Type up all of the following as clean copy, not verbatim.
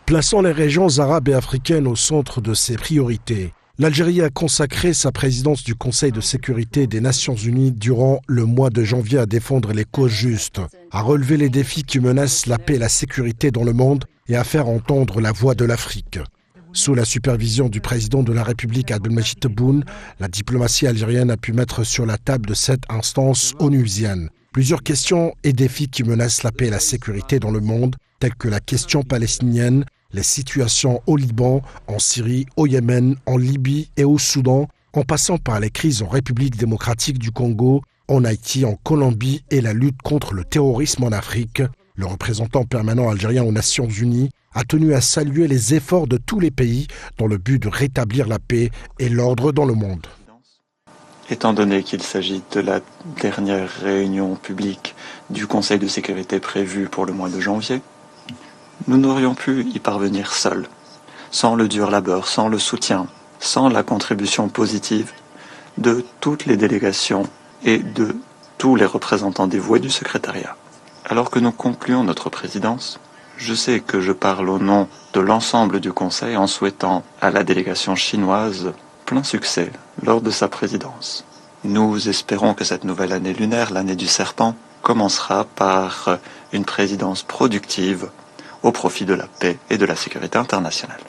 Plaçant les régions arabes et africaines au centre de ses priorités, l'Algérie a consacré sa présidence du Conseil de sécurité des Nations Unies durant le mois de janvier à défendre les causes justes, à relever les défis qui menacent la paix et la sécurité dans le monde et à faire entendre la voix de l'Afrique. Sous la supervision du président de la République Abdelmadjid Tebboune, la diplomatie algérienne a pu mettre sur la table de cette instance onusienne plusieurs questions et défis qui menacent la paix et la sécurité dans le monde, tels que la question palestinienne, les situations au Liban, en Syrie, au Yémen, en Libye et au Soudan, en passant par les crises en République démocratique du Congo, en Haïti, en Colombie et la lutte contre le terrorisme en Afrique. Le représentant permanent algérien aux Nations Unies a tenu à saluer les efforts de tous les pays dans le but de rétablir la paix et l'ordre dans le monde. Étant donné qu'il s'agit de la dernière réunion publique du Conseil de sécurité prévue pour le mois de janvier, nous n'aurions pu y parvenir seuls, sans le dur labeur, sans le soutien, sans la contribution positive de toutes les délégations et de tous les représentants dévoués du secrétariat. Alors que nous concluons notre présidence, je sais que je parle au nom de l'ensemble du Conseil en souhaitant à la délégation chinoise plein succès lors de sa présidence. Nous espérons que cette nouvelle année lunaire, l'année du serpent, commencera par une présidence productive au profit de la paix et de la sécurité internationale.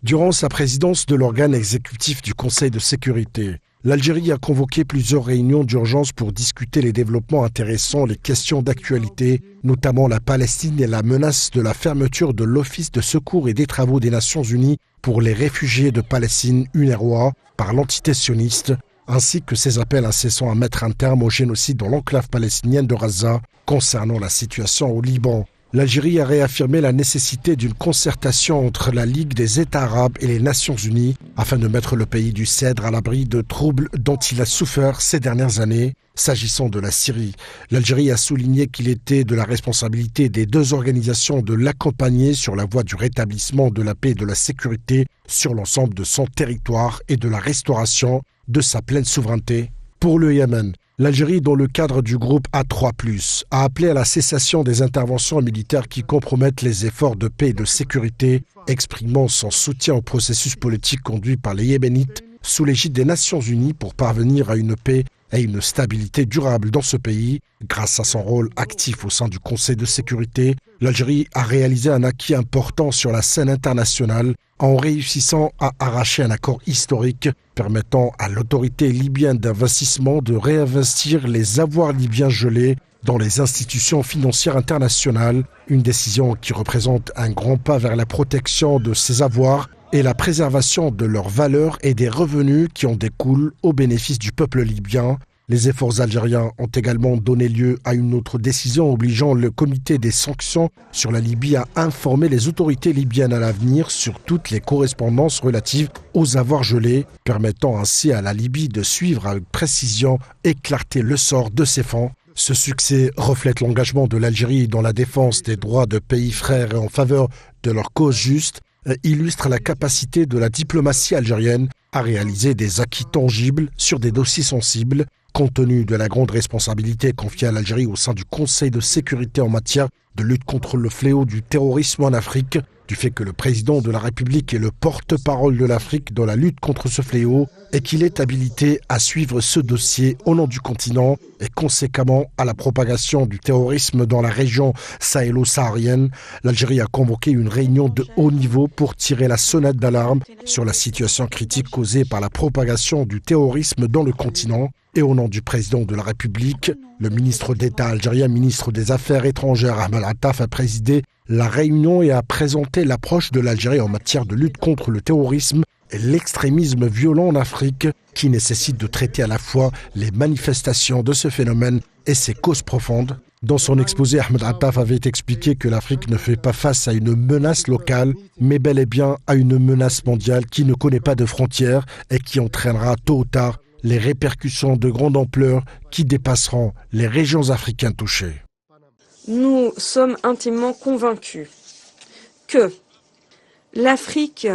Durant sa présidence de l'organe exécutif du Conseil de sécurité, l'Algérie a convoqué plusieurs réunions d'urgence pour discuter les développements intéressants, les questions d'actualité, notamment la Palestine et la menace de la fermeture de l'Office de secours et des travaux des Nations Unies pour les réfugiés de Palestine, UNRWA, par l'entité sioniste, ainsi que ses appels incessants à mettre un terme au génocide dans l'enclave palestinienne de Gaza. Concernant la situation au Liban, l'Algérie a réaffirmé la nécessité d'une concertation entre la Ligue des États arabes et les Nations Unies afin de mettre le pays du Cèdre à l'abri de troubles dont il a souffert ces dernières années. S'agissant de la Syrie, l'Algérie a souligné qu'il était de la responsabilité des deux organisations de l'accompagner sur la voie du rétablissement de la paix et de la sécurité sur l'ensemble de son territoire et de la restauration de sa pleine souveraineté. Pour le Yémen, l'Algérie, dans le cadre du groupe A3+, a appelé à la cessation des interventions militaires qui compromettent les efforts de paix et de sécurité, exprimant son soutien au processus politique conduit par les Yéménites sous l'égide des Nations Unies pour parvenir à une paix et une stabilité durable dans ce pays. Grâce à son rôle actif au sein du Conseil de sécurité, l'Algérie a réalisé un acquis important sur la scène internationale en réussissant à arracher un accord historique permettant à l'autorité libyenne d'investissement de réinvestir les avoirs libyens gelés dans les institutions financières internationales, une décision qui représente un grand pas vers la protection de ces avoirs et la préservation de leurs valeurs et des revenus qui en découlent au bénéfice du peuple libyen. Les efforts algériens ont également donné lieu à une autre décision obligeant le comité des sanctions sur la Libye à informer les autorités libyennes à l'avenir sur toutes les correspondances relatives aux avoirs gelés, permettant ainsi à la Libye de suivre avec précision et clarté le sort de ses fonds. Ce succès reflète l'engagement de l'Algérie dans la défense des droits de pays frères et en faveur de leur cause juste, et illustre la capacité de la diplomatie algérienne à réaliser des acquis tangibles sur des dossiers sensibles. Compte tenu de la grande responsabilité confiée à l'Algérie au sein du Conseil de sécurité en matière de lutte contre le fléau du terrorisme en Afrique, du fait que le président de la République est le porte-parole de l'Afrique dans la lutte contre ce fléau et qu'il est habilité à suivre ce dossier au nom du continent et conséquemment à la propagation du terrorisme dans la région sahélo-saharienne, l'Algérie a convoqué une réunion de haut niveau pour tirer la sonnette d'alarme sur la situation critique causée par la propagation du terrorisme dans le continent. Et au nom du président de la République, le ministre d'État algérien, ministre des Affaires étrangères, Ahmed Attaf, a présidé la réunion et a présenté l'approche de l'Algérie en matière de lutte contre le terrorisme et l'extrémisme violent en Afrique, qui nécessite de traiter à la fois les manifestations de ce phénomène et ses causes profondes. Dans son exposé, Ahmed Attaf avait expliqué que l'Afrique ne fait pas face à une menace locale, mais bel et bien à une menace mondiale qui ne connaît pas de frontières et qui entraînera tôt ou tard les répercussions de grande ampleur qui dépasseront les régions africaines touchées. Nous sommes intimement convaincus que l'Afrique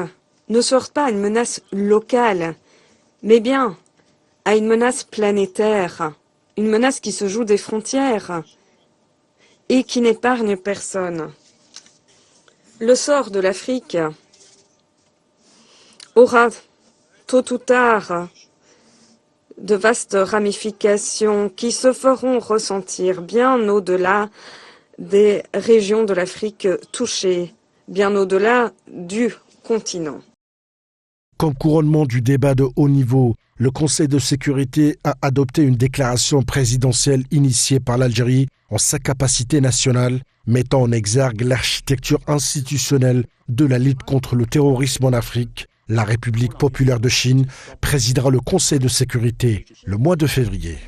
ne sort pas à une menace locale, mais bien à une menace planétaire, une menace qui se joue des frontières et qui n'épargne personne. Le sort de l'Afrique aura tôt ou tard de vastes ramifications qui se feront ressentir bien au-delà des régions de l'Afrique touchées, bien au-delà du continent. Comme couronnement du débat de haut niveau, le Conseil de sécurité a adopté une déclaration présidentielle initiée par l'Algérie en sa capacité nationale, mettant en exergue l'architecture institutionnelle de la lutte contre le terrorisme en Afrique. La République populaire de Chine présidera le Conseil de sécurité le mois de février.